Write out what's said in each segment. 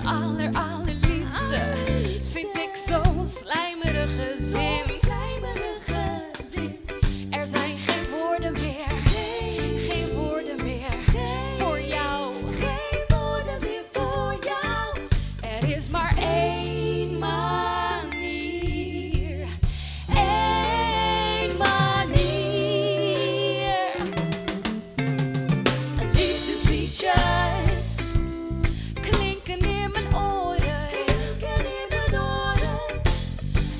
allerliefste vind ik zo'n slijmerige zin. Er zijn geen woorden meer, geen woorden meer voor jou. Geen woorden meer voor jou. Er is maar één manier, één manier. Een liefdesliedjes klinken in mijn oren,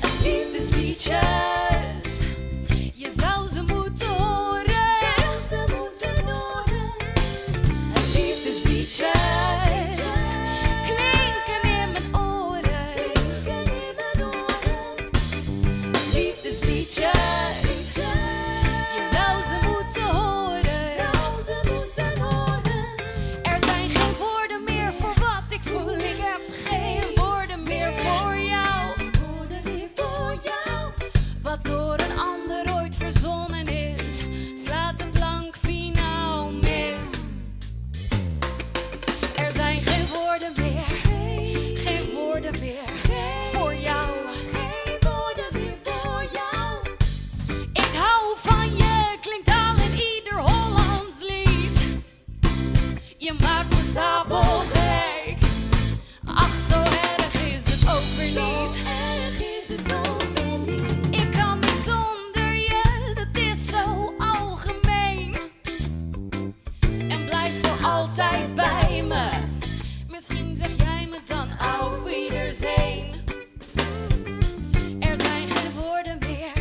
Een liefdesliedjes, je zou ze moeten horen, Een liefdesliedjes klinken in mijn oren, Een liefdesliedjes, je zou ze moeten horen. Er zijn geen woorden meer voor wat ik voel. Ik heb geen woorden meer voor jou. Wat door een ander ooit verzonnen is, slaat de plank finaal mis. Er zijn geen woorden meer, geen woorden meer voor jou. Geen woorden meer voor jou. Ik hou van je, klinkt al in ieder Hollands lied. Je maakt me stapelgek. Ach, zo erg is het ook weer niet. Ik kan niet zonder je, dat is zo algemeen. En blijf voor altijd bij me. Misschien zeg jij me dan auf Wiedersehen. Er zijn geen woorden meer,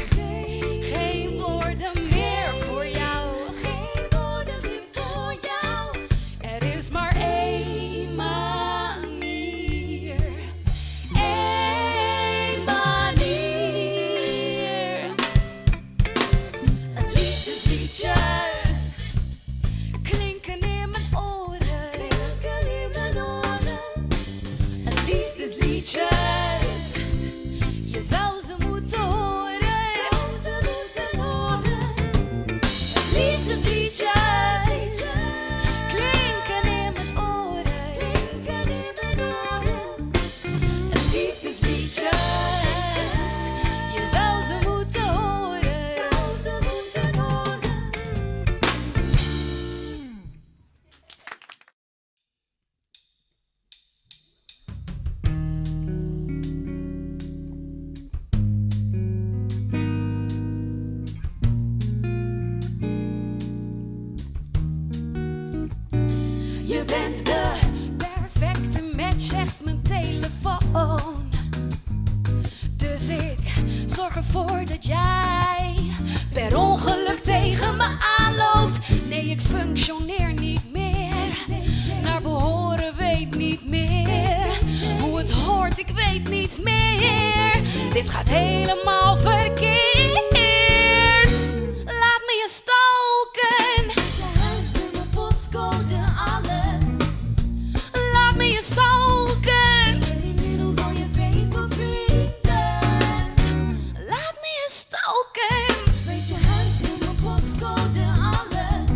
geen woorden meer voor jou. Geen woorden meer voor jou. Er is maar één manier, één manier. Een liefdesliedjes klinken in mijn oren, Een liefdesliedjes, je zou ze moeten horen, Een liefdesliedjes klinken in mijn oren, Een liefdesliedjes, je zou ze moeten horen. Je bent de perfecte match, zegt mijn telefoon. Dus ik zorg ervoor dat jij per ongeluk tegen me aanloopt. Nee, ik functioneer niet meer, naar behoren weet niet meer. Hoe het hoort, ik weet niets meer. Dit gaat helemaal verkeerd. Laat me je stalken. Je huisnummer, postcode, alles. Laat me je stalken. Ik ken inmiddels al je Facebook-vrienden. Laat me je stalken. Weet je huisnummer, postcode, alles.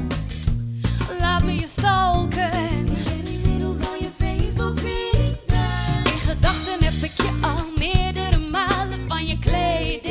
Laat me je stalken. Ik ken inmiddels al je Facebook-vrienden. In gedachten heb ik je al meerdere malen van je kleding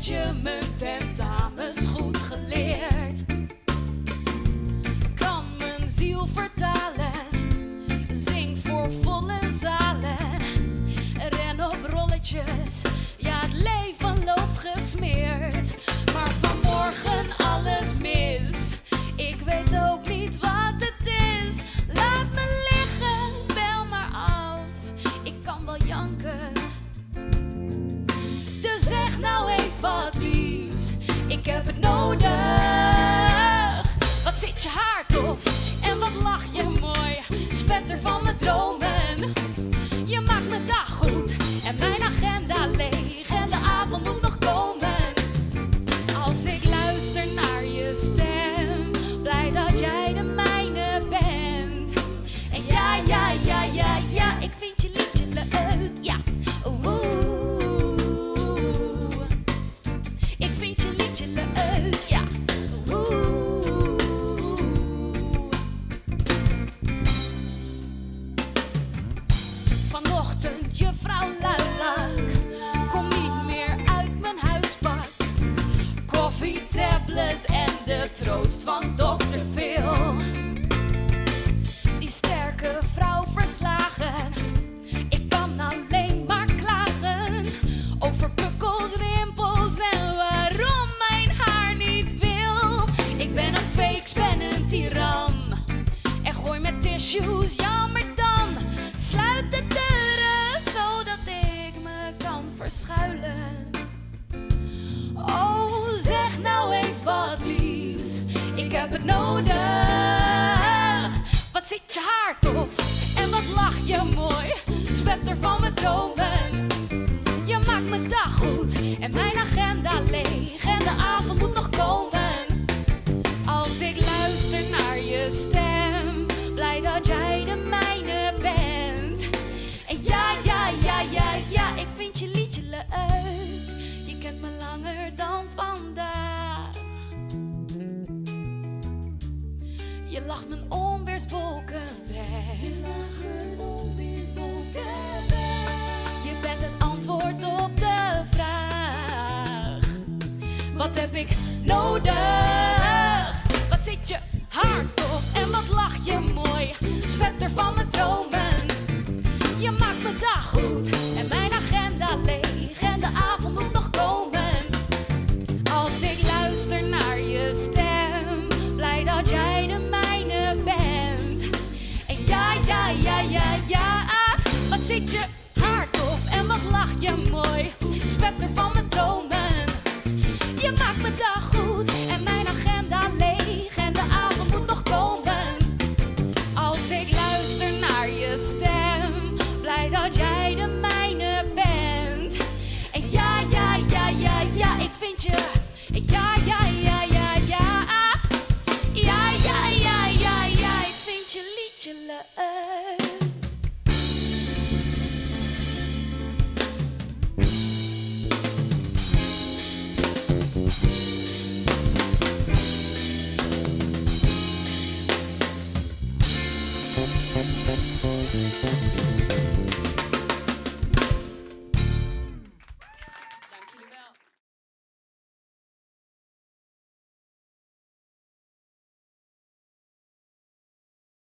heeft je mijn tentamens goed geleerd. Kan mijn ziel vertalen, zing voor volle zalen, ren op rolletjes, ja het leven loopt gesmeerd. Maar vanmorgen alles mis, ik weet ook niet wat het is. Laat me liggen, bel maar af, ik kan wel janken. Dus zeg nou eens wat liefst, ik heb het nodig. Wat zit je haar tof en wat lach je mooi, spetter van mijn dromen. Je maakt mijn dag goed en mijn agenda leeg en de avond moet nog komen. Als ik luister naar je stem, blij dat jij de mijne bent. En ja, ja, ja, ja, ja, ik vind je liedje leuk, ja. Ik vind je liedje leuk, ja. Vanochtend juffrouw Luilak, kom niet meer uit mijn huisbak. Koffie, tablet en de troost van dokter Phil. Die sterke vrouw verslagen, ik kan alleen maar klagen over pukkels, rimpels en waarom mijn haar niet wil. Ik ben een fake, ben een tiran en gooi met tissues, jammer dan. Sluit de deuren zodat ik me kan verschuilen. Oh, zeg nou eens wat liefs, ik heb het nodig. Wat zit je haar tof en wat lach je mooi, spetter van mijn dromen. Je maakt mijn dag goed en mijn agenda leeg en de avond moet nog komen. Als ik luister naar je stem, blij dat jij de mijne bent. En ja, ja, ja, ja, ja, ik vind je liedje leuk. Je kent me langer dan vandaag. Je lacht mijn onweerswolken weg. Je lacht mijn onweerswolken weg. Je bent het antwoord op de vraag. Wat heb ik nodig? Wat zit je haar tof en wat lach je mooi, spetter van mijn dromen. Je maakt mijn dag goed en mijn agenda leeg en de avond moet nog komen. Als ik luister naar je stem, blij dat jij de mijne bent. En ja, ja, ja, ja, ja, wat zit je haar tof en wat lach je mooi, spetter van mijn